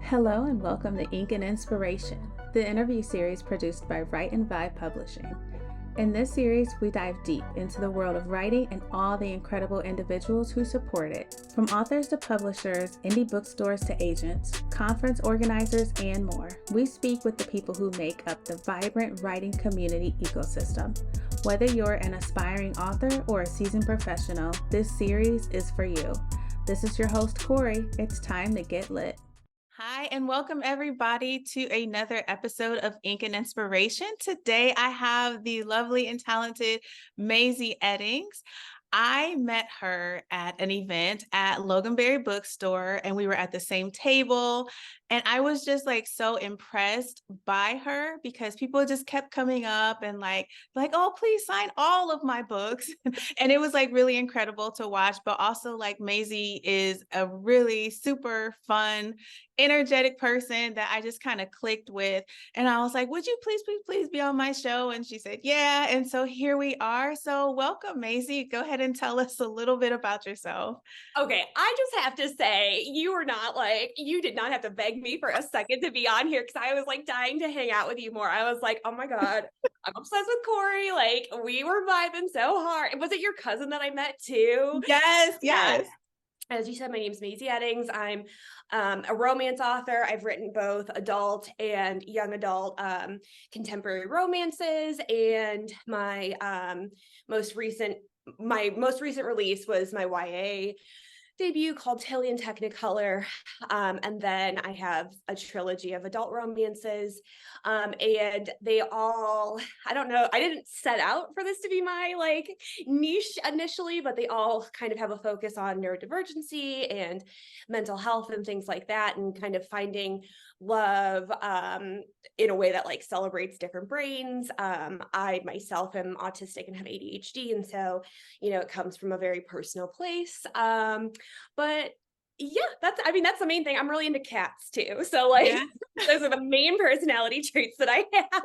Hello and welcome to Ink and Inspiration, the interview series produced by Write and Vibe Publishing. In this series, we dive deep into the world of writing and all the incredible individuals who support it. From authors to publishers, indie bookstores to agents, conference organizers, and more. We speak with the people who make up the vibrant writing community ecosystem. Whether you're an aspiring author or a seasoned professional, this series is for you. This is your host, Corey. It's time to get lit. Hi, and welcome everybody to another episode of Ink and Inspiration. Today, I have the lovely and talented Mazey Eddings. I met her at an event at Loganberry Bookstore, and we were at the same table. And I was just like so impressed by her because people just kept coming up and like, oh, please sign all of my books. And it was like really incredible to watch. But also, like, Mazey is a really super fun, energetic person that I just kind of clicked with. And I was like, would you please be on my show? And she said, yeah. And so here we are. So welcome, Mazey. Go ahead and tell us a little bit about yourself. Okay, I just have to say, you did not have to beg me for a second to be on here because I was like dying to hang out with you more. I was like, oh my God, I'm obsessed with Corey. Like, we were vibing so hard. Was it your cousin that I met too? Yes. As you said, my name is Mazey Eddings. I'm a romance author. I've written both adult and young adult contemporary romances, and my most recent release was my YA debut called Tillian Technicolor. And then I have a trilogy of adult romances. And they all, I don't know, I didn't set out for this to be my like niche initially, but they all kind of have a focus on neurodivergency and mental health and things like that, and kind of finding love in a way that like celebrates different brains. I myself am autistic and have ADHD, and so it comes from a very personal place. But yeah, that's the main thing. I'm really into cats too, so like yeah. Those are the main personality traits that I have.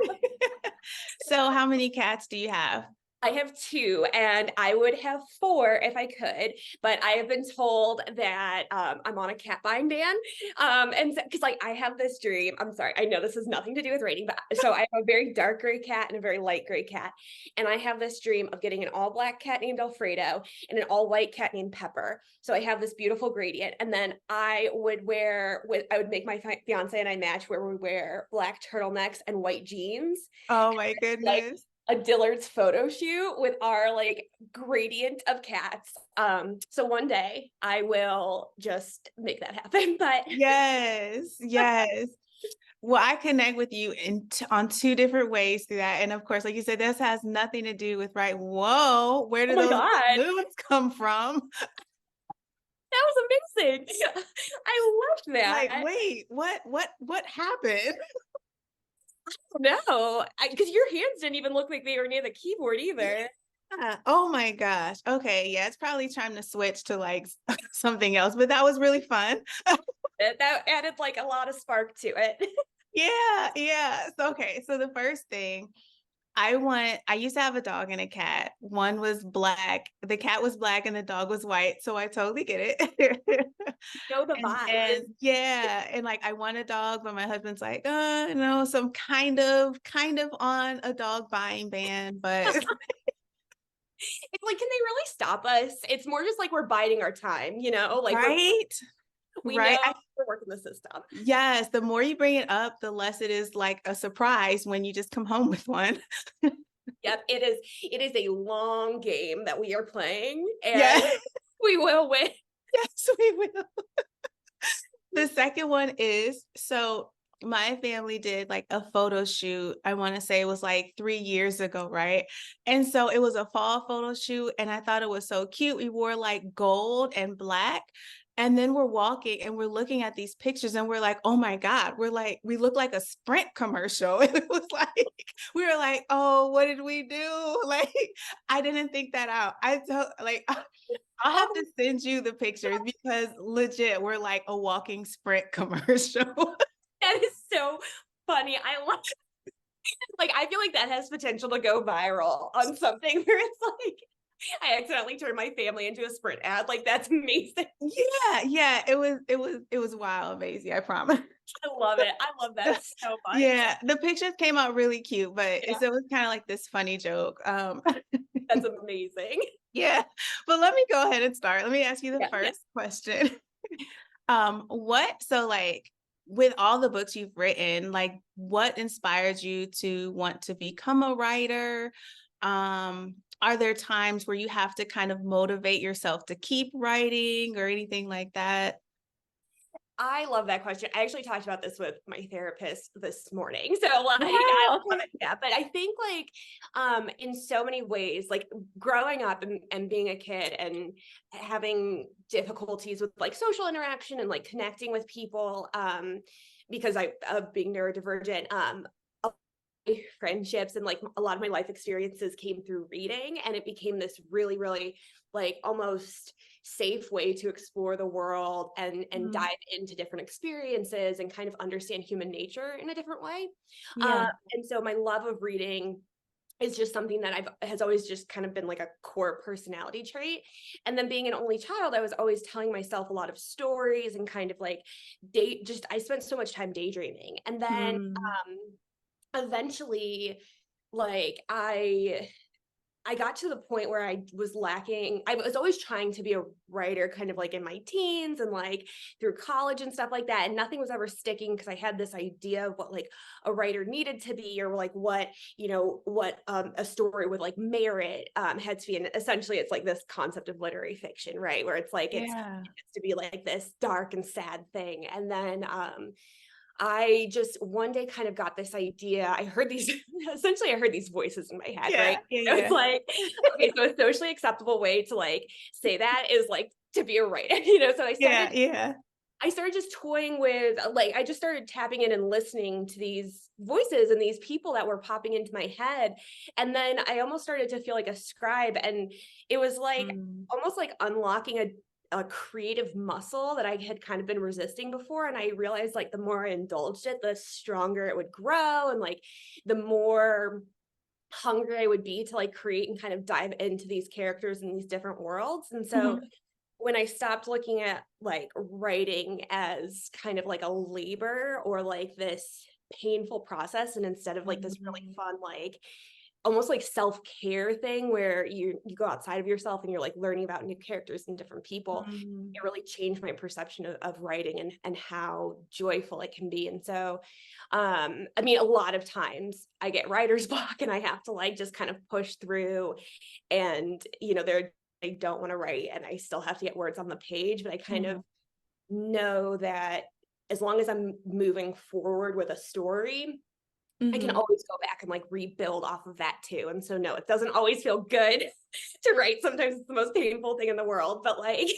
So how many cats do you have? I have 2, and I would have 4 if I could, but I have been told that I'm on a cat buying ban. And because like I have this dream, I'm sorry, I know this has nothing to do with rating, but so I have a very dark gray cat and a very light gray cat. And I have this dream of getting an all black cat named Alfredo and an all white cat named Pepper. So I have this beautiful gradient. And then I would make my fiance and I match where we wear black turtlenecks and white jeans. Oh my goodness. Like, a Dillard's photo shoot with our like gradient of cats. So one day I will just make that happen. But yes. Well, I connect with you on 2 different ways through that. And of course, like you said, this has nothing to do with whoa, where did those balloons come from? That was amazing. I loved that. Like, wait, what happened? No, because your hands didn't even look like they were near the keyboard either. Oh my gosh. Okay. Yeah. It's probably time to switch to like something else, but that was really fun. That added like a lot of spark to it. Yeah. So the first thing I used to have a dog and a cat. One was black. The cat was black and the dog was white. So I totally get it. The vibe. And like I want a dog, but my husband's like, no, so I'm kind of on a dog buying ban, but it's like, can they really stop us? It's more just like we're biding our time, like right. We know we're working the system. Yes, the more you bring it up, the less it is like a surprise when you just come home with one. Yep, it is a long game that we are playing, and we will win. Yes, we will. The second one is, so my family did like a photo shoot. I want to say it was like 3 years ago, right? And so it was a fall photo shoot, and I thought it was so cute. We wore like gold and black. And then we're walking and we're looking at these pictures and we're like, oh my God, we look like a Sprint commercial. And it was like, we were like, oh, what did we do? Like, I didn't think that out. I'll have to send you the pictures because legit, we're like a walking Sprint commercial. That is so funny. I love like, I feel like that has potential to go viral on something where it's like, I accidentally turned my family into a Sprint ad. Like, that's amazing. Yeah, it was wild, Mazey, I promise. I love it. I love that so much. Yeah, the pictures came out really cute, but Yeah, it was kind of like this funny joke. that's amazing. Yeah, but let me go ahead and start. Let me ask you the Yeah, yeah. first question. So like with all the books you've written, like what inspired you to want to become a writer? Are there times where you have to kind of motivate yourself to keep writing or anything like that? I love that question. I actually talked about this with my therapist this morning. So like I Wow, love okay. it. Yeah. But I think like in so many ways, like growing up and being a kid and having difficulties with like social interaction and like connecting with people, because I of being neurodivergent, friendships and like a lot of my life experiences came through reading, and it became this really really like almost safe way to explore the world and Mm, dive into different experiences and kind of understand human nature in a different way. yeah, And so my love of reading is just something that I've has always just kind of been like a core personality trait. And then being an only child, I was always telling myself a lot of stories and kind of like I spent so much time daydreaming. And then mm, eventually like I got to the point where I was lacking. I was always trying to be a writer kind of like in my teens and like through college and stuff like that. And nothing was ever sticking because I had this idea of what like a writer needed to be, or like what, what a story with like merit had to be. And essentially it's like this concept of literary fiction, right? Where it's like yeah, it's to be like this dark and sad thing. And then I just one day kind of got this idea. I heard these, essentially, I heard these voices in my head, right? yeah, yeah, It was yeah, like, okay, so a socially acceptable way to like say that is like to be a writer, So yeah, yeah. I started just toying with like, I just started tapping in and listening to these voices and these people that were popping into my head. And then I almost started to feel like a scribe. And it was like Mm, almost like unlocking a creative muscle that I had kind of been resisting before. And I realized like the more I indulged it, the stronger it would grow. And like the more hungry I would be to like create and kind of dive into these characters in these different worlds. And so mhm, when I stopped looking at like writing as kind of like a labor or like this painful process, and instead of like this really mhm, fun, like almost like self-care thing where you go outside of yourself and you're like learning about new characters and different people, mhm. it really changed my perception of writing and how joyful it can be. And so I mean, a lot of times I get writer's block and I have to like just kind of push through, and there I don't want to write and I still have to get words on the page, but I kind of Mhm, know that as long as I'm moving forward with a story, I can mhm. always go back and like rebuild off of that too. And so no, it doesn't always feel good to write. Sometimes it's the most painful thing in the world, but like,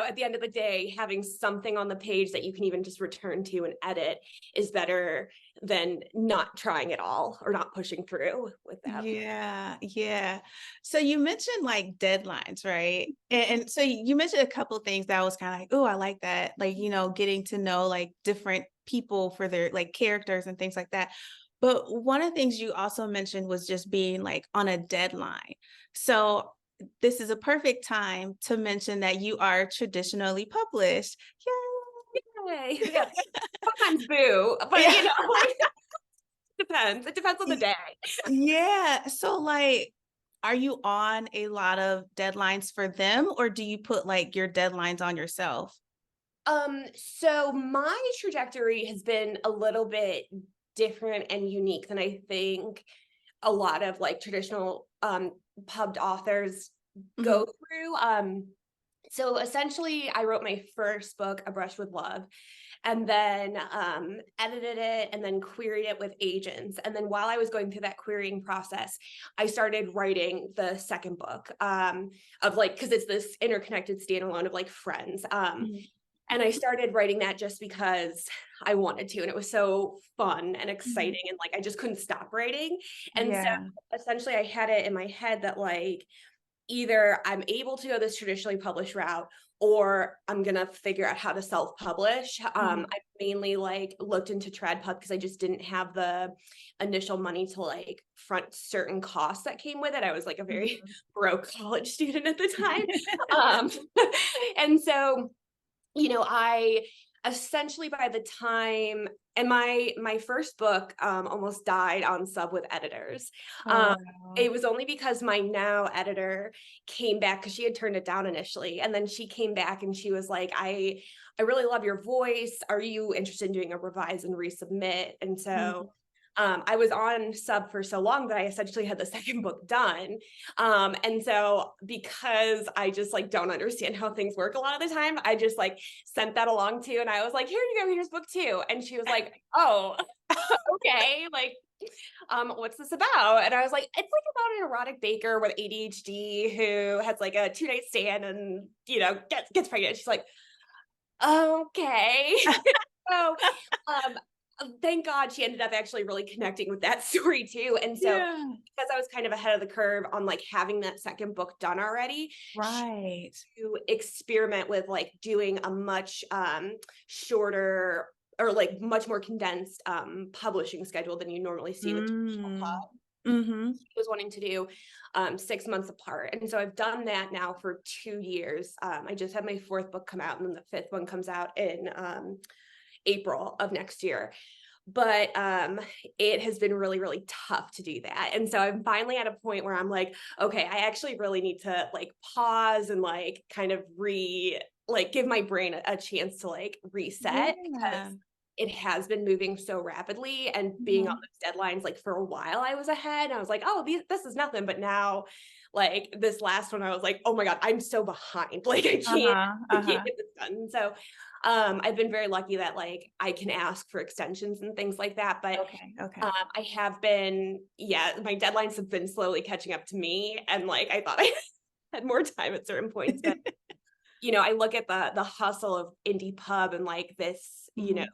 at the end of the day, having something on the page that you can even just return to and edit is better than not trying at all or not pushing through with that. Yeah, yeah. So you mentioned like deadlines, right? And so you mentioned a couple of things that was kind of like, oh, I like that. Like, getting to know like different people for their like characters and things like that. But one of the things you also mentioned was just being like on a deadline. So this is a perfect time to mention that you are traditionally published. Yay. Yay. Yeah. Sometimes boo, but Yeah. like depends. It depends on the day. Yeah. So like, are you on a lot of deadlines for them or do you put like your deadlines on yourself? So my trajectory has been a little bit different and unique than I think a lot of like traditional pubbed authors Mhm, go through. So essentially I wrote my first book, A Brush with Love, and then edited it and then queried it with agents. And then while I was going through that querying process, I started writing the second book, of like, because it's this interconnected standalone of like friends. mhm, And I started writing that just because I wanted to. And it was so fun and mhm. exciting. And like, I just couldn't stop writing. And so Yeah. essentially, I had it in my head that like, either I'm able to go this traditionally published route, or I'm gonna figure out how to self-publish. Mhm. I mainly like looked into TradPub because I just didn't have the initial money to like front certain costs that came with it. I was like a very Mhm. broke college student at the time. Um, and so, I essentially by the time and my first book almost died on sub with editors. Oh, Um, wow. it was only because my now editor came back because she had turned it down initially, and then she came back and she was like, I really love your voice. Are you interested in doing a revise and resubmit? And so Mhm. I was on sub for so long that I essentially had the second book done. And so because I just like don't understand how things work a lot of the time, I just like sent that along to, and I was like, here you go, here's book 2. And she was like, oh, okay, like, what's this about? And I was like, it's like about an erotic baker with ADHD who has like a 2-night stand and, gets pregnant. She's like, okay. So, thank God she ended up actually really connecting with that story too. And so, Yeah. because I was kind of ahead of the curve on like having that second book done already, she Right. to experiment with like doing a much shorter or like much more condensed publishing schedule than you normally see with traditional Mm. pub. Mhm. She was wanting to do 6 months apart. And so I've done that now for 2 years. I just had my fourth book come out, and then the fifth one comes out in April of next year. But it has been really, really tough to do that. And so I'm finally at a point where I'm like, okay, I actually really need to like pause and like kind of give my brain a chance to like reset, Yeah. because it has been moving so rapidly, and being on Mhm. those deadlines, like for a while I was ahead. I was like, oh, this is nothing. But now, like this last one, I was like, oh my God, I'm so behind. Like Uh-huh. I can't Uh-huh. get this done. So I've been very lucky that like I can ask for extensions and things like that. But Okay. Okay. I have been, yeah, my deadlines have been slowly catching up to me. And like I thought I had more time at certain points. But I look at the hustle of indie pub and like this, Mhm.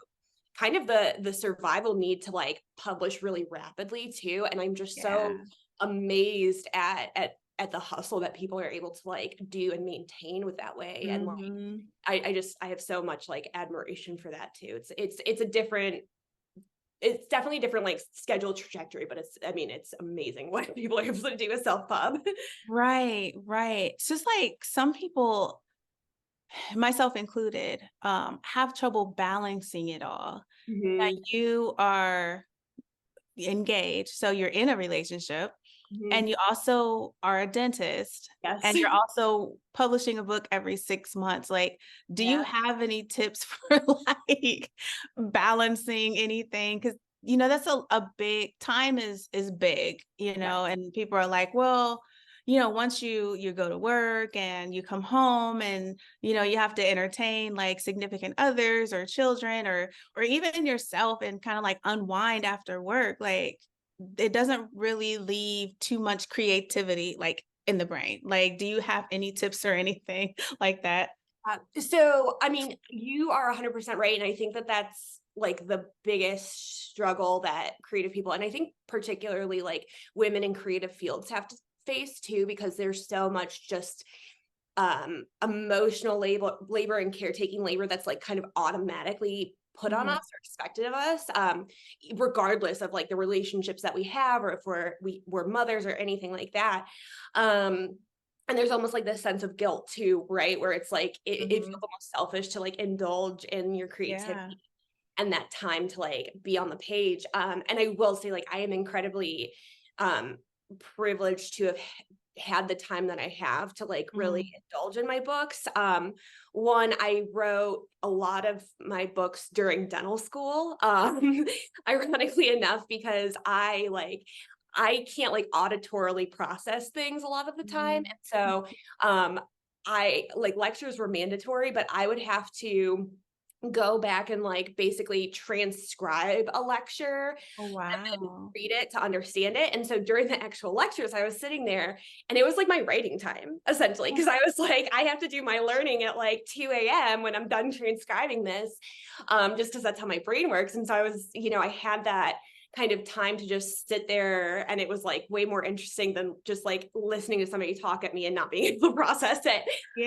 kind of the survival need to like publish really rapidly too. And I'm just so Yeah. amazed at the hustle that people are able to like do and maintain with that way. And like Mhm. I have so much like admiration for that too. It's definitely a different like schedule trajectory, but it's amazing what people are able to do with self pub. Right, right. It's just like some people, myself included, have trouble balancing it all. That Mhm. you are engaged, so you're in a relationship, and Mhm. you also are a dentist, Yes. and you're also publishing a book every 6 months. Like, do you Yeah. have any tips for, like, balancing anything? Because that's a big time is big, Yeah. and people are like, "Well, once you go to work and you come home and, you have to entertain, like, significant others or children or even yourself and kinda, like, unwind after work, like, it doesn't really leave too much creativity, like, in the brain. Like, do you have any tips or anything like that? So, I mean, you are 100% right. And I think that that's like the biggest struggle that creative people, and I think particularly like women in creative fields have to face too, because there's so much just emotional labor and caretaking labor that's like kind of automatically put on us Mhm, or expected of us, regardless of like the relationships that we have, or if we're mothers or anything like that. um and there's almost like this sense of guilt too, right, where it's like it feels mhm. almost selfish to like indulge in your Yeah. creativity and that time to like be on the page. And I will say, like, I am incredibly um privileged to have had the time that I have to like really Mhm, indulge in my books. One, I wrote a lot of my books during dental school, ironically enough, because I can't like auditorily process things a lot of the time. mhm. And so um I like lectures were mandatory, but I would have to go back and like basically transcribe a lecture, Oh, wow. read it to understand it. And so during the actual lectures, I was sitting there and it was like my writing time essentially, because I was like, I have to do my learning at like 2 a.m. when I'm done transcribing this, just because that's how my brain works. And so I was, I had that kind of time to just sit there, and it was like way more interesting than just like listening to somebody talk at me and not being able to process it.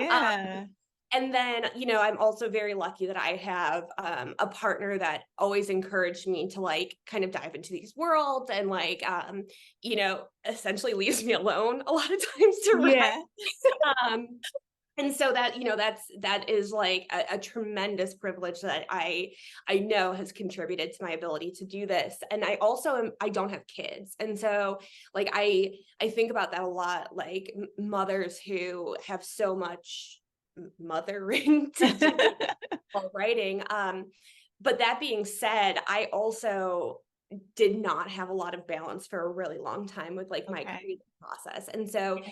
Um, Yeah. And then, I'm also very lucky that I have a partner that always encouraged me to like kind of dive into these worlds and like, essentially leaves me alone a lot of times to write. Yeah. Um, and so that, that is like a tremendous privilege that I know has contributed to my ability to do this. And I don't have kids. And so like I think about that a lot, like mothers who have so much mothering to do while writing. But that being said, I also did not have a lot of balance for a really long time with like my Okay. creative process. And so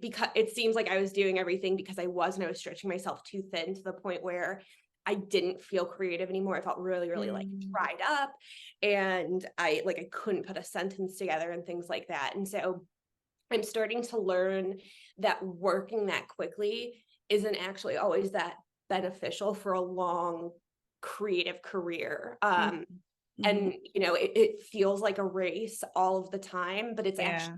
because it seems like I was doing everything because I was stretching myself too thin to the point where I didn't feel creative anymore. I felt really, really like Mm. dried up, and I couldn't put a sentence together and things like that. And so I'm starting to learn that working that quickly isn't actually always that beneficial for a long creative career. Mhm. Mhm. And it feels like a race all of the time, but Yeah.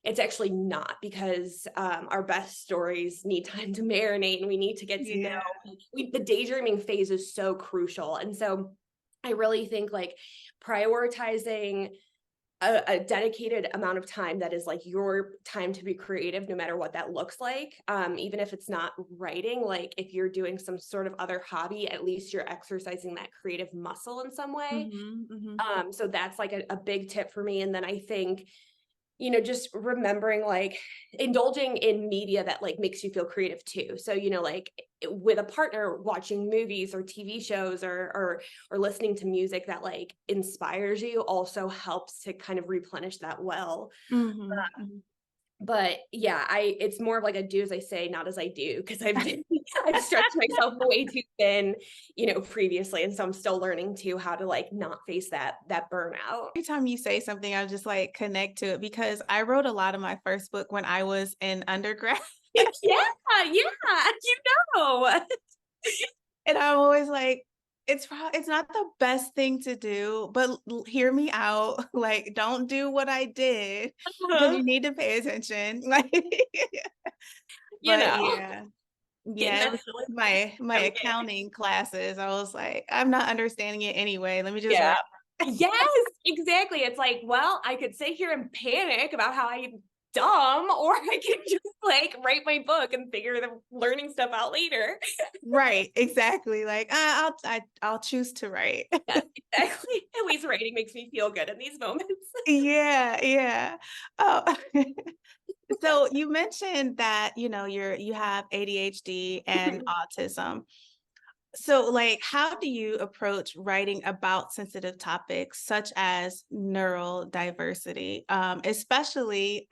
it's actually not, because our best stories need time to marinate, and we need to get to know. Yeah. The daydreaming phase is so crucial. And so I really think like prioritizing a dedicated amount of time that is like your time to be creative, no matter what that looks like. Even if it's not writing, like if you're doing some sort of other hobby, at least you're exercising that creative muscle in some way. Mhm. Mhm. So that's like a big tip for me. And then I think, just remembering like indulging in media that like makes you feel creative too. So, like with a partner, watching movies or TV shows, or listening to music that like inspires you also helps to kind of replenish that well. Mhm. Mhm. But yeah, it's more of like a do as I say, not as I do, because I've stretched myself way too thin, previously. And so I'm still learning too how to like not face that burnout. Every time you say something, I just like connect to it because I wrote a lot of my first book when I was in undergrad. Yeah, yeah, know. And I'm always like, it's not the best thing to do, but hear me out. Like, don't do what I did because Uh-huh. you need to pay attention. Like, You but know, yeah, getting yeah, it that was feeling my okay. accounting classes. I was like, I'm not understanding it anyway. Let me just Yeah. write. Yes, exactly. It's like, well, I could sit here and panic about how I'm dumb, or I can just like write my book and figure the learning stuff out later. Right, exactly. Like, I'll choose to write. Yes, exactly. At least writing makes me feel good in these moments. Yeah, yeah. Oh, so you mentioned that, you have ADHD and autism. So, like, how do you approach writing about sensitive topics such as neurodiversity, especially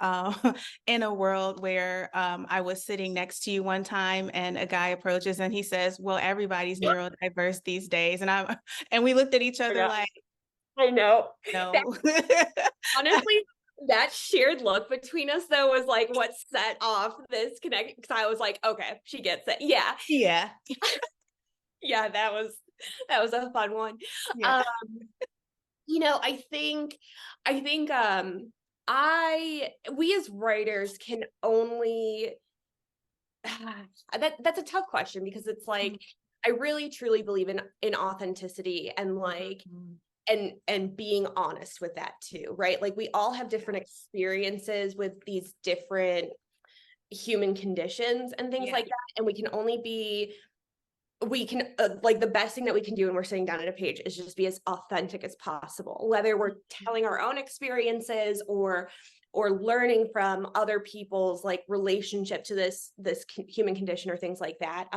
in a world where I was sitting next to you one time and a guy approaches and he says, "Well, everybody's neurodiverse these days," and I'm and we looked at each other Yeah, like, I know. That "No." honestly, that shared look between us though was like what set off this connection, because I was like, okay, she gets it. Yeah. Yeah, Yeah, that was a fun one. yeah, Um, I think I we as writers can only that's a tough question, because it's like I really truly believe in authenticity, and like Mhm. and being honest with that too, right? Like we all have different experiences with these different human conditions and things Yeah. like that, and we can like the best thing that we can do when we're sitting down at a page is just be as authentic as possible, whether we're telling our own experiences or learning from other people's like relationship to this human condition or things like that.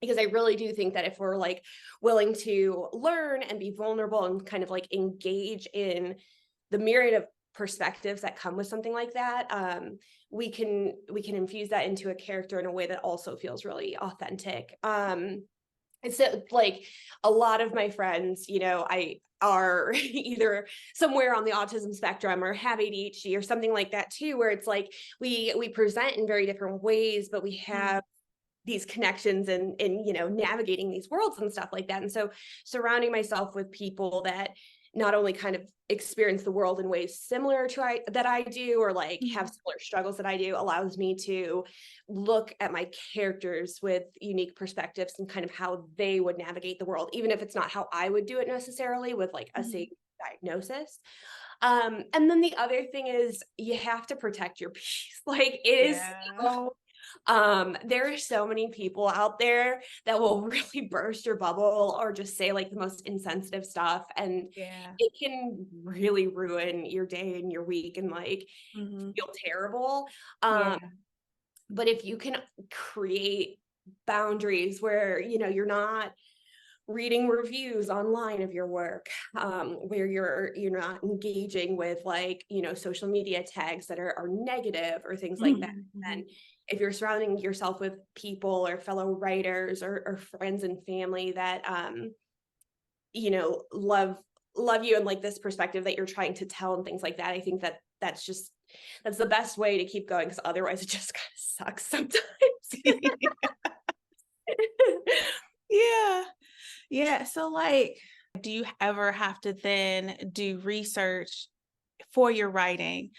Because I really do think that if we're like willing to learn and be vulnerable and kind of like engage in the myriad of perspectives that come with something like that, we can infuse that into a character in a way that also feels really authentic. And so like a lot of my friends, I are either somewhere on the autism spectrum or have ADHD or something like that too, where it's like we present in very different ways, but we Mm. have these connections and navigating these worlds and stuff like that. And so surrounding myself with people that not only kind of experience the world in ways similar to that I do, or like have similar struggles that I do, allows me to look at my characters with unique perspectives and kind of how they would navigate the world, even if it's not how I would do it necessarily with like a safe diagnosis. And then the other thing is you have to protect your peace. Like it is Yeah. so there are so many people out there that will really burst your bubble or just say like the most insensitive stuff, and Yeah. it can really ruin your day and your week and like feel terrible. Yeah. But if you can create boundaries where you're not reading reviews online of your work, where you're not engaging with like social media tags that are negative or things like that, Mhm. then if you're surrounding yourself with people or fellow writers or friends and family that love you and like this perspective that you're trying to tell and things like that, I think that that's the best way to keep going, because otherwise it just kind of sucks sometimes. Yeah. Yeah. So like, do you ever have to then do research for your writing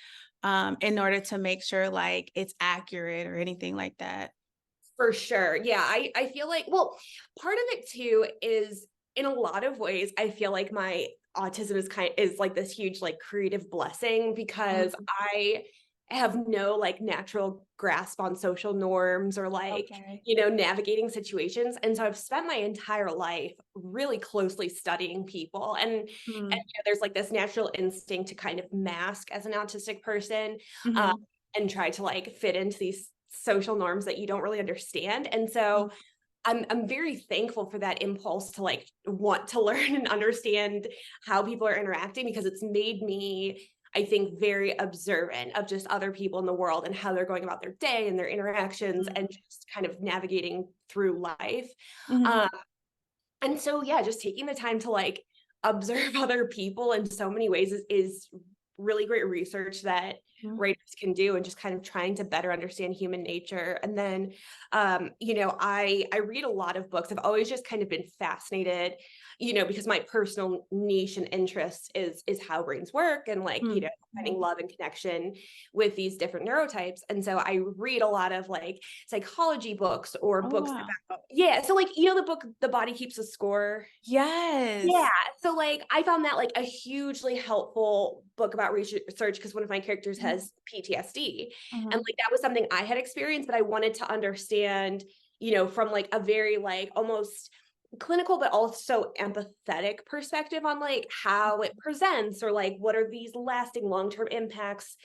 in order to make sure like it's accurate or anything like that? For sure. Yeah, I feel like, well, part of it too is in a lot of ways, I feel like my autism is like this huge like creative blessing, because Mhm. I have no like natural grasp on social norms or like, Okay. navigating situations. And so I've spent my entire life really closely studying people. And there's like this natural instinct to kind of mask as an autistic person, uh, Mhm. and try to like fit into these social norms that you don't really understand. And so I'm very thankful for that impulse to like want to learn and understand how people are interacting, because it's made me, I think, very observant of just other people in the world and how they're going about their day and their interactions and Mhm. just kind of navigating through life. Mhm. Um, and so, yeah, just taking the time to like observe other people in so many ways is really great research that Mhm. writers can do, and just kind of trying to better understand human nature. And then, I read a lot of books. I've always just kind of been fascinated, because my personal niche and interest is how brains work, and like, Mhm. finding Mhm. love and connection with these different neurotypes. And so I read a lot of like psychology books or Oh, books wow. about, yeah. So like, the book, The Body Keeps a Score. Yeah. Yes. So like I found that like a hugely helpful book about research, because one of my characters Mhm. has PTSD. And Mhm. like that was something I had experienced, but I wanted to understand, from like a very like almost clinical but also empathetic perspective on like how it presents, or like what are these lasting long-term impacts,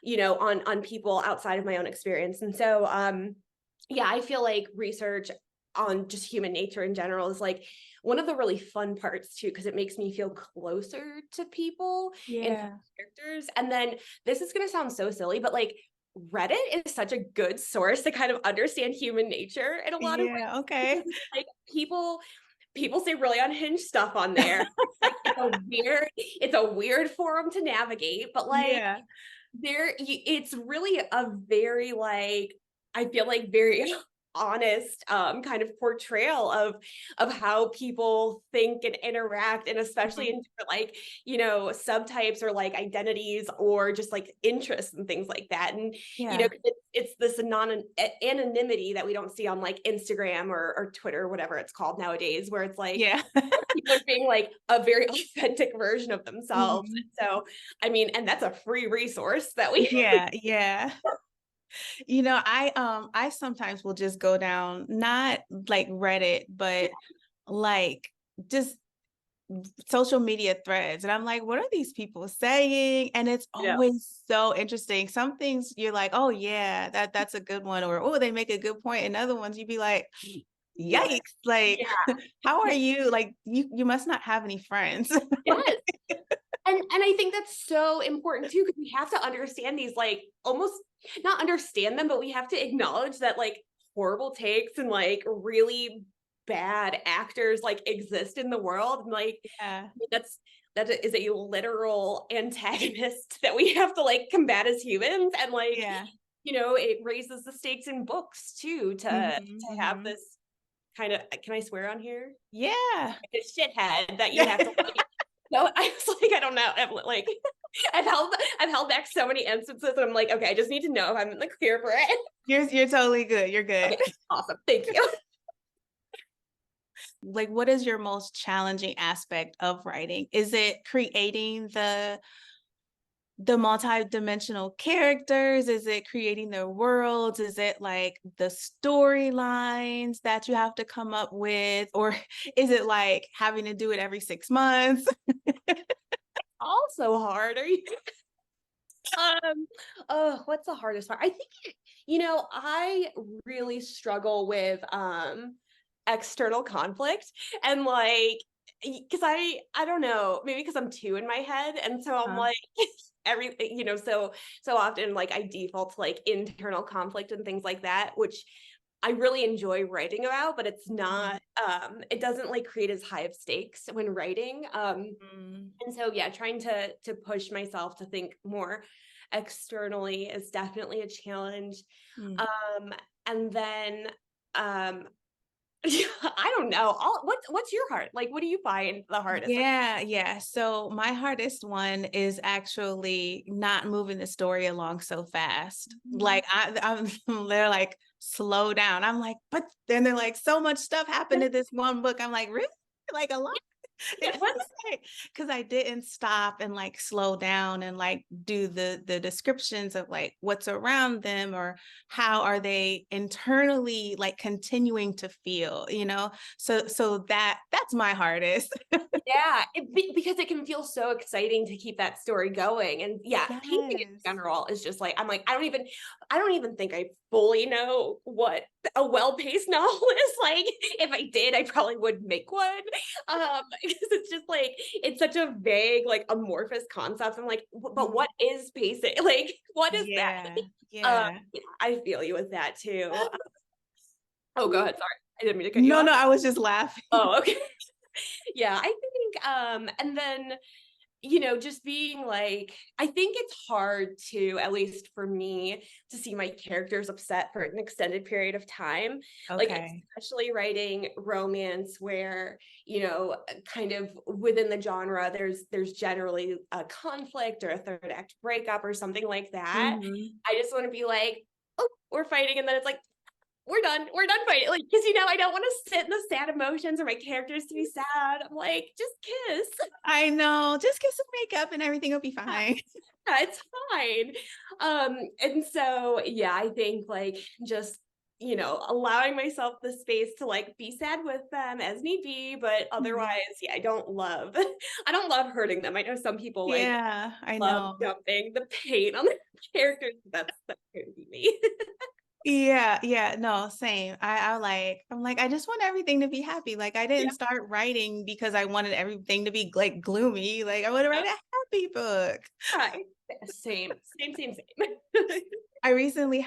on people outside of my own experience. And so yeah, I feel like research on just human nature in general is like one of the really fun parts too, because it makes me feel closer to people and Yeah. characters. And then this is going to sound so silly, but like Reddit is such a good source to kind of understand human nature in a lot of ways, Yeah. because Okay. it's like people say really unhinged stuff on there. Like it's a weird forum to navigate, but like Yeah. it's really a very like, I feel like very honest kind of portrayal of how people think and interact, and especially Mhm. in different like subtypes or like identities or just like interests and things like that. And Yeah. 'cause it's this anonymity that we don't see on like Instagram or Twitter or whatever it's called nowadays, where it's like Yeah. people are being like a very authentic version of themselves. Mhm. So, I mean, and that's a free resource that we Yeah. Yeah. I sometimes will just go down, not like Reddit, but like just social media threads. And I'm like, what are these people saying? And it's Yeah. always so interesting. Some things you're like, oh yeah, that's a good one, or oh, they make a good point. And other ones you'd be like, What? yikes, like Yeah. how are Yeah. you? Like you must not have any friends. Yes. And I think that's so important too, because we have to understand these, like, almost not understand them, but we have to acknowledge that like horrible takes and like really bad actors like exist in the world. And like Yeah. that is a literal antagonist that we have to like combat as humans. And like, Yeah. it raises the stakes in books too, Mhm, to have mhm. this kind of, can I swear on here? Yeah. A shithead that you have to like No, I was like, I don't know. I'm like, I've held back so many instances, and I'm like, okay, I just need to know if I'm in the clear for it. You're totally good. You're good. Okay, awesome. Thank you. Like, what is your most challenging aspect of writing? Is it creating the multi-dimensional characters? Is it creating their worlds? Is it like the storylines that you have to come up with? Or is it like having to do it every 6 months? Also hard. Are you? Oh, what's the hardest part? I think, I really struggle with external conflict, and like, because I don't know, maybe because I'm too in my head, and so I'm Huh? like everything, so often like I default to like internal conflict and things like that, which I really enjoy writing about, but it's Mm, not it doesn't like create as high of stakes when writing. mm, And so yeah, trying to push myself to think more externally is definitely a challenge. mm. Um, and then um I don't know. What's your heart? Like, what do you find the hardest? Yeah. So my hardest one is actually not moving the story along so fast. Mhm. Like they're like, slow down. I'm like, but then they're like, so much stuff happened in this one book. I'm like, really? Like a lot? Yeah, what's Because I didn't stop and like slow down and like do the descriptions of like what's around them or how are they internally like continuing to feel, so that's my hardest. Yeah, because it can feel so exciting to keep that story going. And yeah, painting in Yes. general is just like, I'm like, I don't even think I fully know what a well-paced novel is. Like, if I did, I probably would make one. Because it's just like, it's such a vague, like amorphous concept. I'm like, but what is pacing? Like, what is that? Yeah, Um, yeah. yeah, I feel you with that too. Oh, go ahead. Sorry. I didn't mean to cut you No, off. no, I was just laughing. Oh, okay. Yeah, I think and then just being like, I think it's hard to, at least for me, to see my characters upset for an extended period of time. Like, Okay. especially writing romance where, kind of within the genre, there's generally a conflict or a third act breakup or something like that. Hmm. I just want to be like, oh, we're fighting, and then it's like, we're done fighting. Like, because I don't want to sit in the sad emotions or my characters to be sad. I'm like, just kiss. I know. Just get some makeup and everything will be Yeah, fine. yeah, it's fine. And so yeah, I think like just allowing myself the space to like be sad with them as need be, but otherwise, Mhm. yeah, I don't love I don't love hurting them. I know some people like Yeah, I love know. dumping the pain on their characters. That's gonna be me. Yeah, no, same. I'm like, I just want everything to be happy. Like I didn't Yeah. start writing because I wanted everything to be like gloomy. Like I want to write a happy book. Right. Same. I recently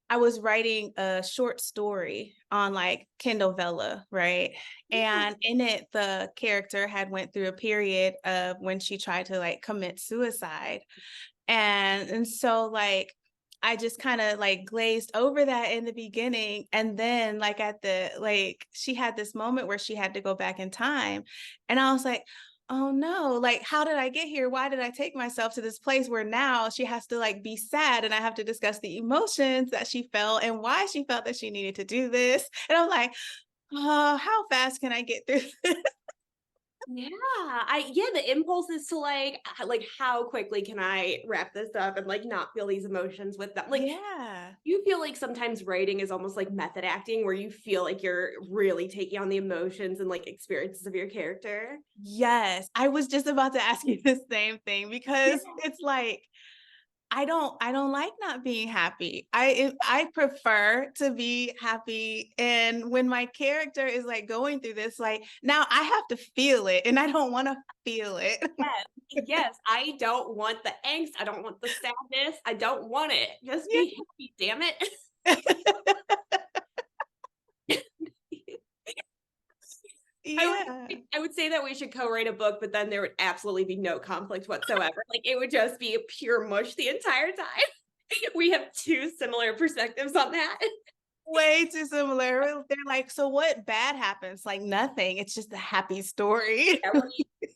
I was writing a short story on like Kindle Vella, right? Yeah. And in it, the character had went through a period of when she tried to like commit suicide. And so like I just kind of like glazed over that in the beginning. And then like at the like she had this moment where she had to go back in time. And I was like, oh no, like how did I get here? Why did I take myself to this place where now she has to like be sad and I have to discuss the emotions that she felt and why she felt that she needed to do this. And I'm like, oh, how fast can I get through this? Yeah, the impulse is to like how quickly can I wrap this up and like not feel these emotions with them. Like Yeah. you feel like sometimes writing is almost like method acting where you feel like you're really taking on the emotions and like experiences of your character. Yes, I was just about to ask you the same thing Yeah. because it's like I don't like not being happy. I prefer to be happy and when my character is like going through this like now I have to feel it and I don't want to feel it. Yes. Yes, I don't want the angst. I don't want the sadness. I don't want it. Just be happy, damn it. I would Yeah. I would say that we should co-write a book, but then there would absolutely be no conflict whatsoever. Like it would just be pure mush the entire time. We have two similar perspectives on that. way too similar. They're like, so what bad happens? Like nothing. It's just a happy story. Yeah,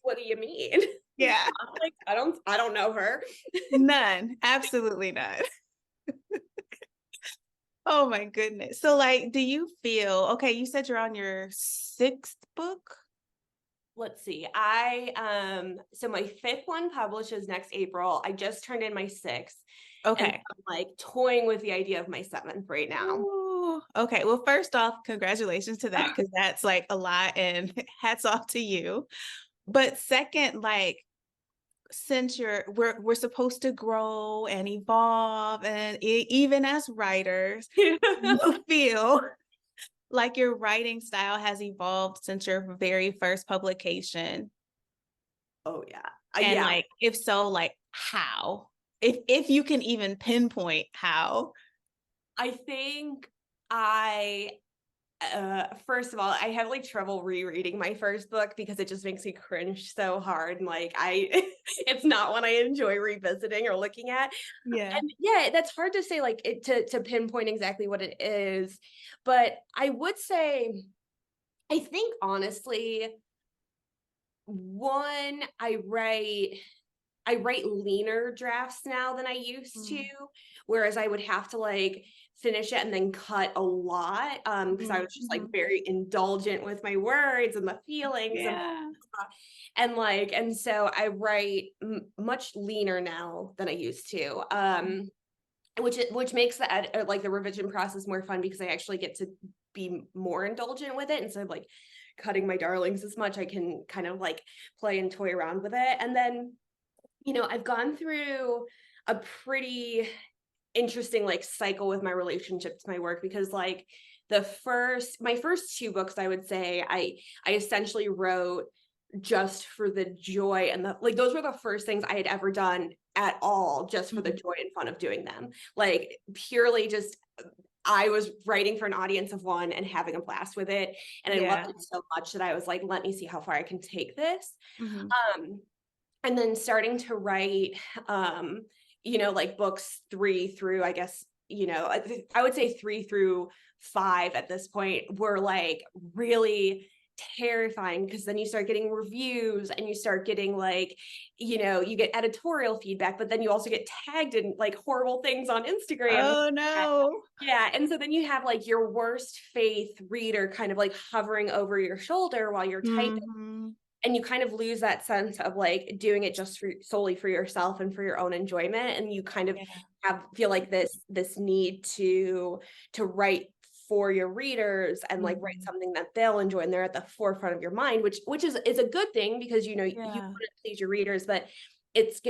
what do you mean? Yeah. I'm like, I don't know her. None. Absolutely none. Oh my goodness. So like, do you feel okay, you said you're on your sixth book? Let's see. So my fifth one publishes next April. I just turned in my sixth. And Okay. I'm like toying with the idea of my seventh right now. Ooh, okay. Well, first off, congratulations to that because that's like a lot and hats off to you. But second, like since we're supposed to grow and evolve and even as writers, you feel like your writing style has evolved since your very first publication. Oh yeah. And Yeah. like if so, like how? If you can even pinpoint how. I think I first of all, I have like trouble rereading my first book because it just makes me cringe so hard. And like I it's not one I enjoy revisiting or looking at. Yeah. And yeah, that's hard to say like to pinpoint exactly what it is. But I would say I think honestly, one, I write leaner drafts now than I used to, Mm. whereas I would have to like finish it and then cut a lot because I was just like Mhm. very indulgent with my words and the feelings and Yeah. and so I write much leaner now than I used to. Which makes like the revision process more fun because I actually get to be more indulgent with it instead of like cutting my darlings as much. I can kind of like play and toy around with it. And then, I've gone through a pretty interesting like cycle with my relationship to my work because like my first two books, I would say I essentially wrote just for the joy and the like those were the first things I had ever done at all just for the Mhm. joy and fun of doing them. Like purely just I was writing for an audience of one and having a blast with it. And I loved Yeah. it so much that I was like, let me see how far I can take this. Mhm. Um, and then starting to write, like books three through, I guess, I would say three through five at this point were like really terrifying because then you start getting reviews and you start getting like you get editorial feedback but then you also get tagged in like horrible things on Instagram. Oh no. Yeah, and so then you have like your worst faith reader kind of like hovering over your shoulder while you're typing Mhm. and you kind of lose that sense of like doing it just solely for yourself and for your own enjoyment and you kind of Yeah. feel like this need to write for your readers and like write Mhm. something that they'll enjoy and they're at the forefront of your mind which is a good thing because you want Yeah. to please your readers but it's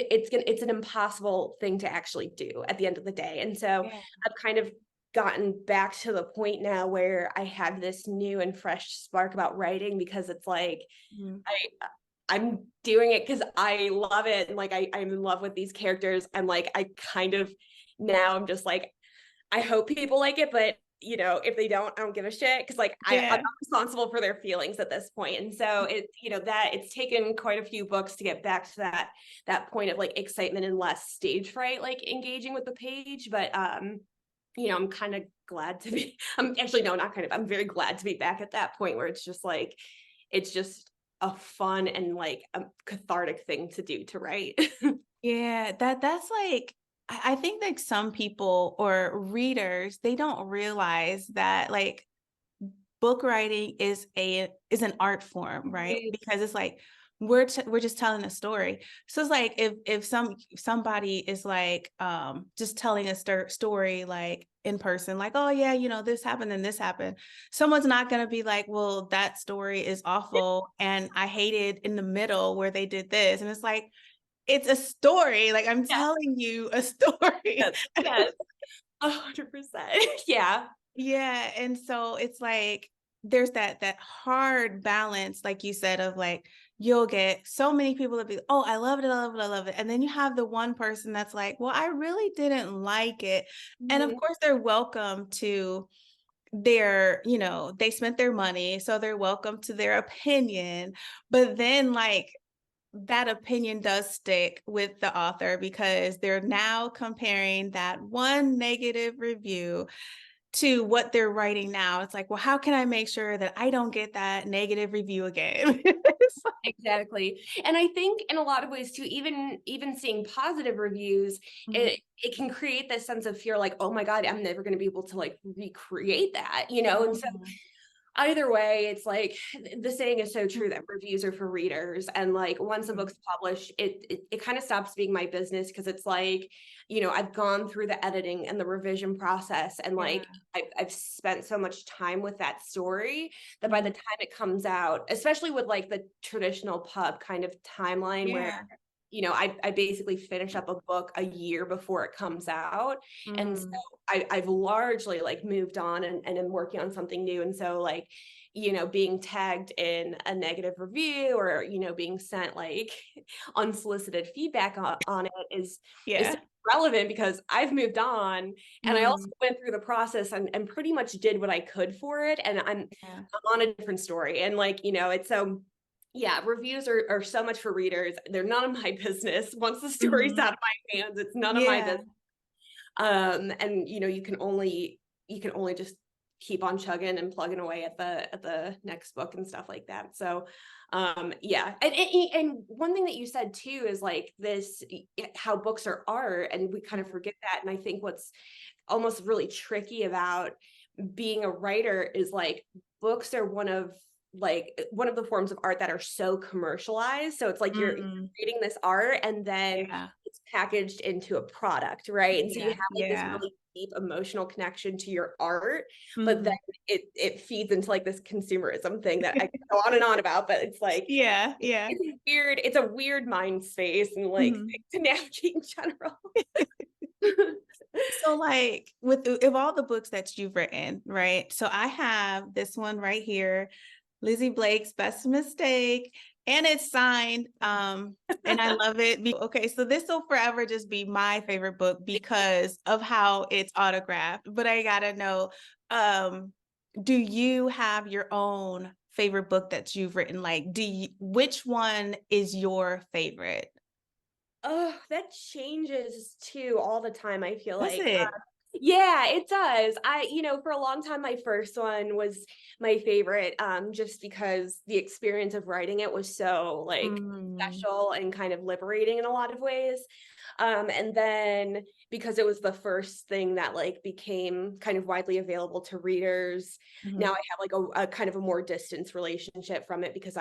an impossible thing to actually do at the end of the day and so Yeah. I've kind of gotten back to the point now where I have this new and fresh spark about writing because it's like Mhm. I'm doing it because I love it and like I'm in love with these characters and like I kind of now I'm just like I hope people like it, but if they don't, I don't give a shit because like I'm Yeah. not responsible for their feelings at this point. And so that it's taken quite a few books to get back to that point of like excitement and less stage fright, like engaging with the page. But I'm kind of glad to be I'm actually no, not kind of. I'm very glad to be back at that point where it's just a fun and like a cathartic thing to do to write. Yeah, that's like I think like some people or readers, they don't realize that like book writing is an art form, right? Mhm. Because it's like we're just telling a story. So it's like if somebody is like just telling a story like in person, like, oh yeah, this happened and this happened. Someone's not gonna be like, well, that story is awful and I hated in the middle where they did this. And it's like, it's a story. Like I'm Yes, telling you a story. yes, yes, 100%. Yeah. Yeah, and so it's like there's that hard balance, like you said, of like you'll get so many people that be, oh, I love it, I love it, I love it. And then you have the one person that's like, well, I really didn't like it. And of Mhm. course, they're welcome to they spent their money, so they're welcome to their opinion. But then like that opinion does stick with the author because they're now comparing that one negative review to what they're writing now. It's like, well, how can I make sure that I don't get that negative review again? Exactly. And I think in a lot of ways too, even seeing positive reviews, Mhm. it can create this sense of fear, like, oh my God, I'm never going to be able to like recreate that, you know? And so Mhm. either way, it's like the saying is so true Mhm. that reviews are for readers. And like once a Mhm. book's published, it kind of stops being my business, because it's like, I've gone through the editing and the revision process, and Yeah. like I've spent so much time with that story that by the Mhm. time it comes out, especially with like the traditional pub kind of timeline where Yeah. I basically finish up a book a year before it comes out. And so Mm. I've largely like moved on and am working on something new. And so like, being tagged in a negative review, or, being sent like unsolicited feedback on it is Yeah. relevant, because I've moved on, and I also Mm. went through the process and pretty much did what I could for it. And Yeah. I'm on a different story. And like, it's so yeah, reviews are so much for readers. They're none of my business. Once the story's Mhm. out of my hands, it's none of my Yeah. business. And you can only just keep on chugging and plugging away at the next book and stuff like that. So yeah. And one thing that you said too is like this, how books are art, and we kind of forget that. And I think what's almost really tricky about being a writer is like books are one of the forms of art that are so commercialized. So it's like you're Mm. creating this art, and then Yeah. it's packaged into a product, right? And so you Yeah. have like this Yeah. really deep emotional connection to your art, but then Mhm. it feeds into like this consumerism thing that I could go on and on about. But it's like Yeah. Yeah. it's a weird mind space and like Mhm. to navigate in general. So, like, with of all the books that you've written, right? So I have this one right here, Lizzie Blake's Best Mistake, and it's signed. And I love it. Okay, so this will forever just be my favorite book because of how it's autographed. But I gotta know, um, do you have your own favorite book that you've written? Like, which one is your favorite? Oh, that changes too all the time, I feel Does like. it? Yeah, it does. For a long time, my first one was my favorite, just because the experience of writing it was so like Mm, special and kind of liberating in a lot of ways. And then because it was the first thing that like became kind of widely available to readers, now mhm. I have like a kind of a more distance relationship from it, because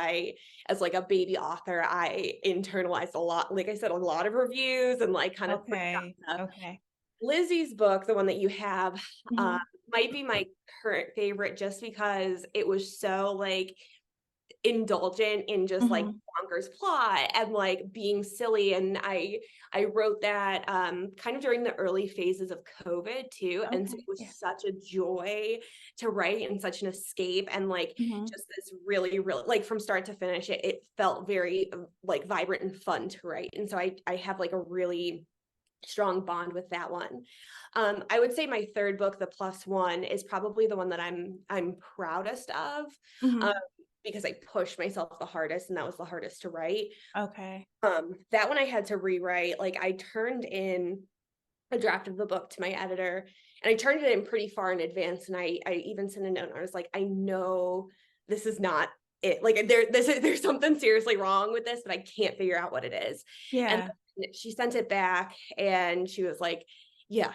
as like a baby author, I internalized a lot, like I said, a lot of reviews and like kind of Okay, stuff. okay. Lizzie's book, the one that you have, uh, Mhm. might be my current favorite, just because it was so like indulgent in just like Mhm. bonkers plot and like being silly. And I wrote that kind of during the early phases of COVID too, and so Okay, it was yeah. such a joy to write, and such an escape, and like Mhm. just this really really like from start to finish, it felt very like vibrant and fun to write. And so I have like a really strong bond with that one. I would say my third book, The Plus One, is probably the one that I'm proudest of, um, Mhm. because I pushed myself the hardest, and that was the hardest to write. Okay. That one I had to rewrite. Like I turned in a draft of the book to my editor, and I turned it in pretty far in advance. And I even sent a note, and I was like, I know this is not it. Like there's something seriously wrong with this, but I can't figure out what it is. And Yeah. then she sent it back, and she was like, yeah.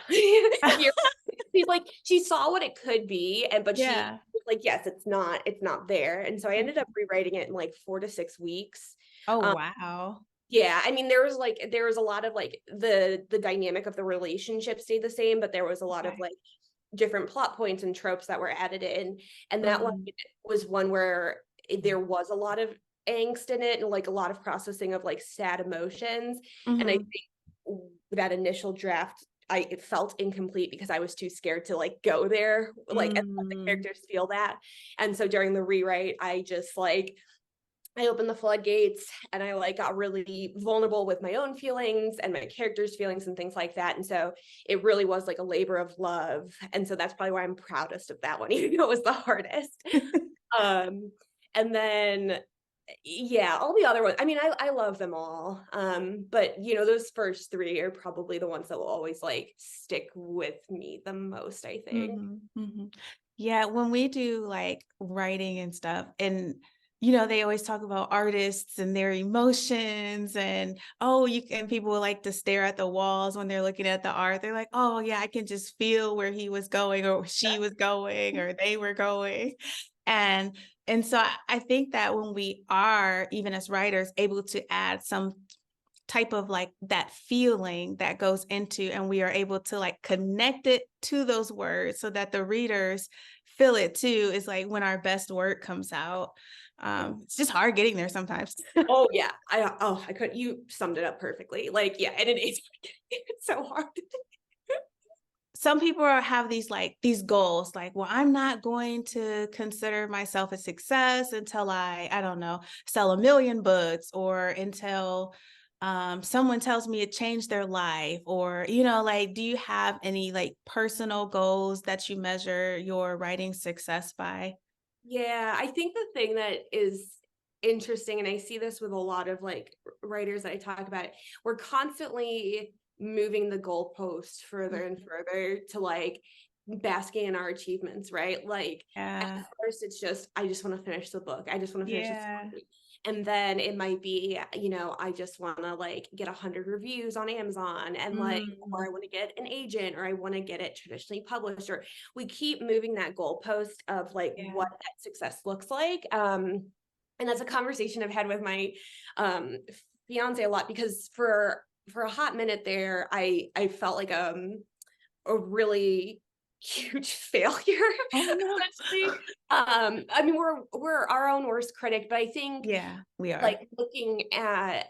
She's like, she saw what it could be, but she Yeah. was like, yes, it's not there. And so I ended up Mhm. rewriting it in like 4 to 6 weeks. Oh, Um, wow. yeah, I mean, there was a lot of like the dynamic of the relationship stayed the same, but there was a lot of Okay. like different plot points and tropes that were added in. And that one Mhm. was one where there was a lot of angst in it, and like a lot of processing of like sad emotions. And I Mhm. think that initial draft, it felt incomplete because I was too scared to like go there, like, and let the Mm. characters feel that. And so during the rewrite, I opened the floodgates, and I like got really vulnerable with my own feelings and my characters' feelings and things like that. And so it really was like a labor of love. And so that's probably why I'm proudest of that one, even though it was the hardest. Um, and then Yeah, all the other ones. I mean, I love them all. But those first three are probably the ones that will always like stick with me the most, I think. Yeah, when we do like writing and stuff, and they always talk about artists and their emotions, and oh, and people like to stare at the walls when they're looking at the art. They're like, oh yeah, I can just feel where he was going, or she was going, or they were going. And so I think that when we are, even as writers, able to add some type of like that feeling that goes into, and we are able to like connect it to those words so that the readers feel it too, is like when our best work comes out. It's just hard getting there sometimes. Oh yeah. I couldn't, you summed it up perfectly. Like, yeah, and it is it's so hard. Some people have these goals, like, well, I'm not going to consider myself a success until I don't know, sell 1 million books, or until someone tells me it changed their life, or like, do you have any like personal goals that you measure your writing success by? Yeah, I think the thing that is interesting, and I see this with a lot of like writers that I talk about it, we're constantly moving the goalpost further and further to like basking in our achievements, right? Like at Yeah. first it's just, I just want to finish the book. I just want to finish the Yeah. story. And then it might be, I just want to like get 100 reviews on Amazon and like, or Mm, I want to get an agent, or I want to get it traditionally published, or we keep moving that goalpost of like yeah. what that success looks like. And that's a conversation I've had with my um, fiance a lot, because for a hot minute there, I felt like a really huge failure, Oh no. essentially. I mean, we're our own worst critic, but I think Yeah, we are. like looking at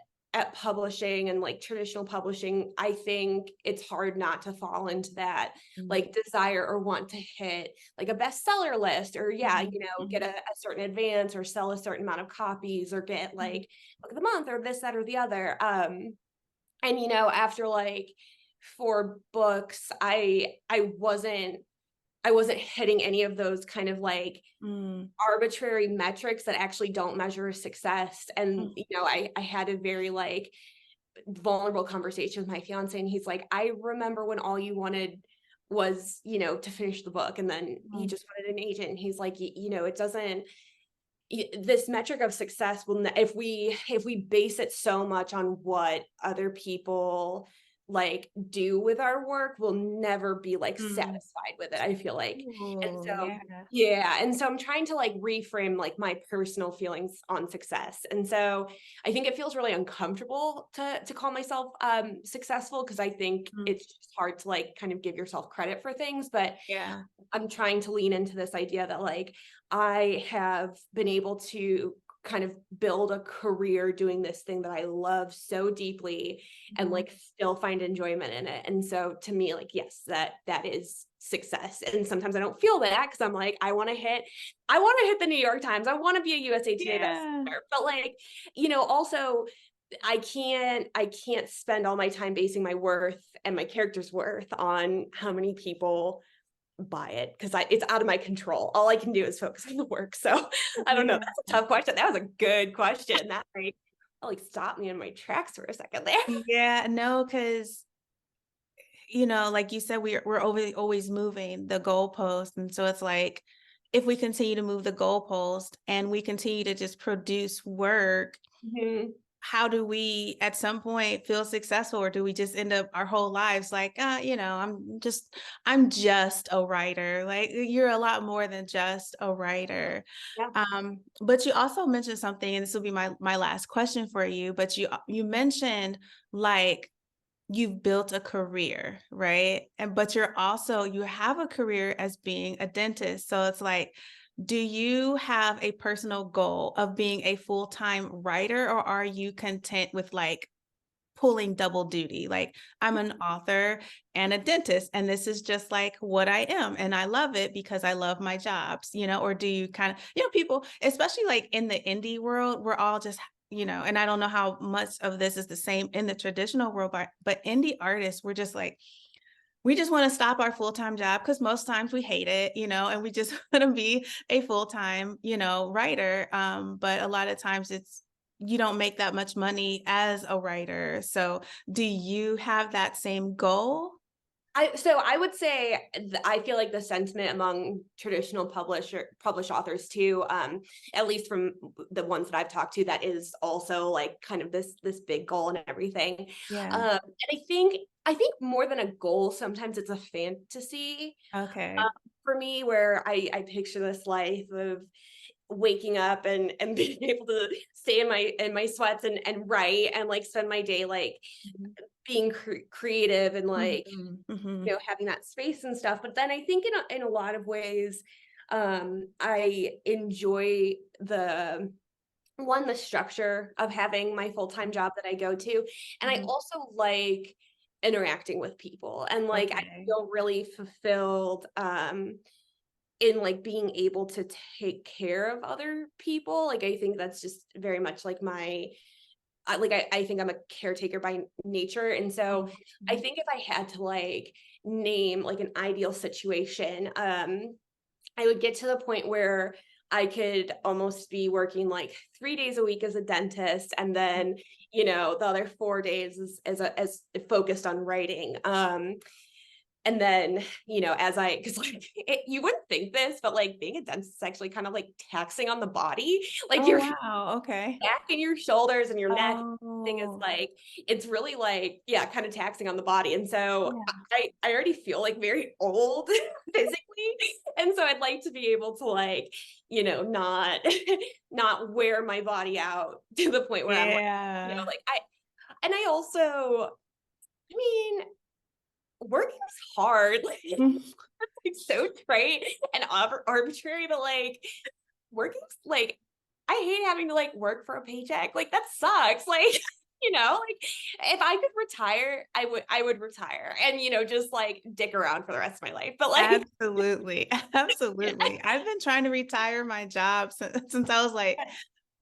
publishing and like traditional publishing, I think it's hard not to fall into that Mm, like desire or want to hit like a bestseller list, or yeah, mhm, get mhm, a certain advance, or sell a certain amount of copies, or get mhm, like book of the month, or this, that, or the other. And after like 4 books, I wasn't hitting any of those kind of like mm, arbitrary metrics that actually don't measure success. And mm, I had a very like vulnerable conversation with my fiance, and he's like, I remember when all you wanted was to finish the book, and then you mm, just wanted an agent. And he's like, it doesn't, this metric of success will if we base it so much on what other people like do with our work, we'll never be like mm. satisfied with it, I feel like. And Ooh, so yeah. yeah, and so I'm trying to like reframe like my personal feelings on success. And so I think it feels really uncomfortable to call myself successful, because I think Mm, it's just hard to like kind of give yourself credit for things. But yeah. I'm trying to lean into this idea that like I have been able to kind of build a career doing this thing that I love so deeply, and Mhm. like still find enjoyment in it. And so to me, like, yes, that is success. And sometimes I don't feel that, because I'm like, I want to hit the New York Times. I want to be a USA Today Yeah. bestseller. But like, also I can't spend all my time basing my worth and my character's worth on how many people buy it, because it's out of my control. All I can do is focus on the work. So I don't know. Yeah. That's a tough question. That was a good question. That like stopped me in my tracks for a second there. Yeah, no, because like you said, we're always moving the goalpost, and so it's like, if we continue to move the goalpost and we continue to just produce work, Mhm. how do we at some point feel successful, or do we just end up our whole lives like, I'm just a writer? Like, you're a lot more than just a writer. Yeah. But you also mentioned something, and this will be my last question for you, but you mentioned like you've built a career, right? And but you have a career as being a dentist. So it's like, do you have a personal goal of being a full-time writer, or are you content with like pulling double duty? Like, I'm an author and a dentist, and this is just like what I am, and I love it because I love my jobs, or do you kind of, people, especially like in the indie world, we're all just, and I don't know how much of this is the same in the traditional world, but indie artists, we're just like, we just want to stop our full-time job because most times we hate it, and we just want to be a full-time, writer. But a lot of times you don't make that much money as a writer. So do you have that same goal? So I would say I feel like the sentiment among traditional published authors too, at least from the ones that I've talked to, that is also like kind of this big goal and everything. Yeah. And I think more than a goal, sometimes it's a fantasy. Okay. For me, where I picture this life of waking up and being able to stay in my sweats and write and like spend my day like being creative and like having that space and stuff. But then I think in a lot of ways, I enjoy the structure of having my full-time job that I go to, and I also like interacting with people, and like I feel really fulfilled in like being able to take care of other people. Like I think that's just very much like I think I'm a caretaker by nature. And so I think if I had to like name like an ideal situation, I would get to the point where I could almost be working like 3 days a week as a dentist, and then, the other 4 days as focused on writing. And then, because like you wouldn't think this, but like being a dentist is actually kind of like taxing on the body. Like you're Wow. Okay. back in your shoulders and your neck thing is Oh, like, it's really like, yeah, kind of taxing on the body. And so I already feel like very old physically. And so I'd like to be able to like, not wear my body out to the point where I'm like, I also, I mean, working is hard. Like, it's so trite and arbitrary, but like working, like I hate having to like work for a paycheck. Like that sucks. Like, like if I could retire, I would retire and, just like dick around for the rest of my life. But like, absolutely. Absolutely. I've been trying to retire my job since I was like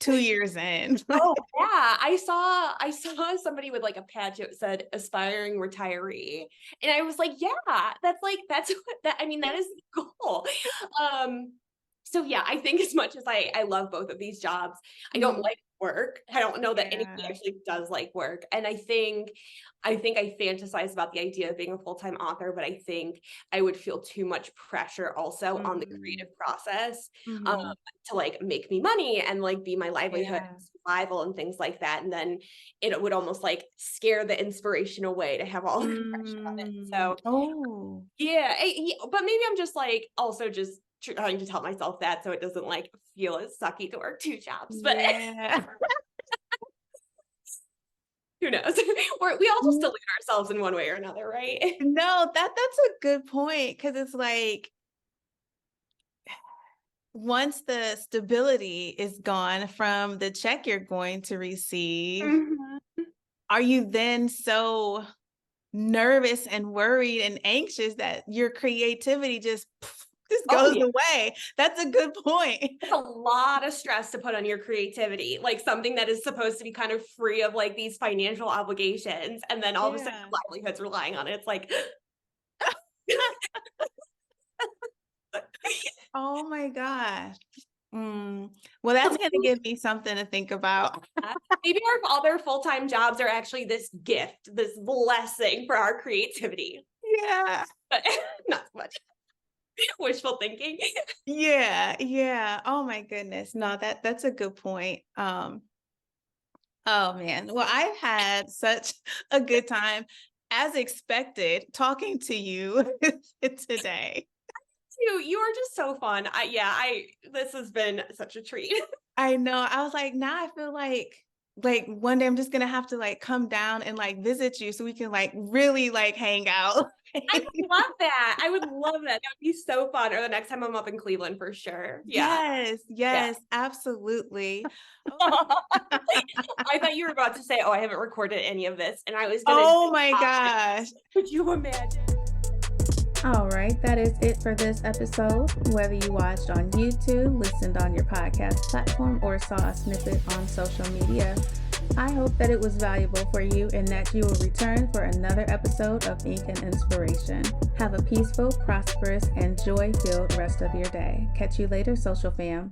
2 years in. oh yeah, I saw somebody with like a patch that said aspiring retiree, and I was like, yeah, that's what that, I mean, that is the goal. So yeah, I think as much as I love both of these jobs, I don't like work. I don't know that anybody actually does like work. And I think I fantasize about the idea of being a full-time author, but I think I would feel too much pressure also on the creative process to like make me money and like be my livelihood and survival and things like that. And then it would almost like scare the inspiration away to have all the pressure of it. So yeah, but maybe I'm just like also just trying to tell myself that so it doesn't like feel as sucky to work 2 jobs. But who knows? We all just delude ourselves in one way or another, right? No, that's a good point, because it's like once the stability is gone from the check you're going to receive, are you then so nervous and worried and anxious that your creativity just goes away? That's a good point. It's a lot of stress to put on your creativity, like something that is supposed to be kind of free of like these financial obligations, and then all of a sudden your livelihood's relying on it. It's like oh my gosh. Well, that's going to give me something to think about. Maybe our other full-time jobs are actually this gift, this blessing for our creativity. Yeah. But not so much. Wishful thinking. Yeah. Oh my goodness. No, that's a good point. Oh man. Well, I've had such a good time, as expected, talking to you today. You are just so fun. This has been such a treat. I know. I was like, now I feel like one day I'm just gonna have to like come down and like visit you so we can like really like hang out. I would love that. I would love that. That would be so fun. Or the next time I'm up in Cleveland for sure. Yeah. Yes, absolutely. I thought you were about to say, "Oh, I haven't recorded any of this," and I was gonna. Oh my gosh! Could you imagine? All right, that is it for this episode. Whether you watched on YouTube, listened on your podcast platform, or saw a snippet on social media, I hope that it was valuable for you and that you will return for another episode of Ink and Inspiration. Have a peaceful, prosperous, and joy-filled rest of your day. Catch you later, social fam.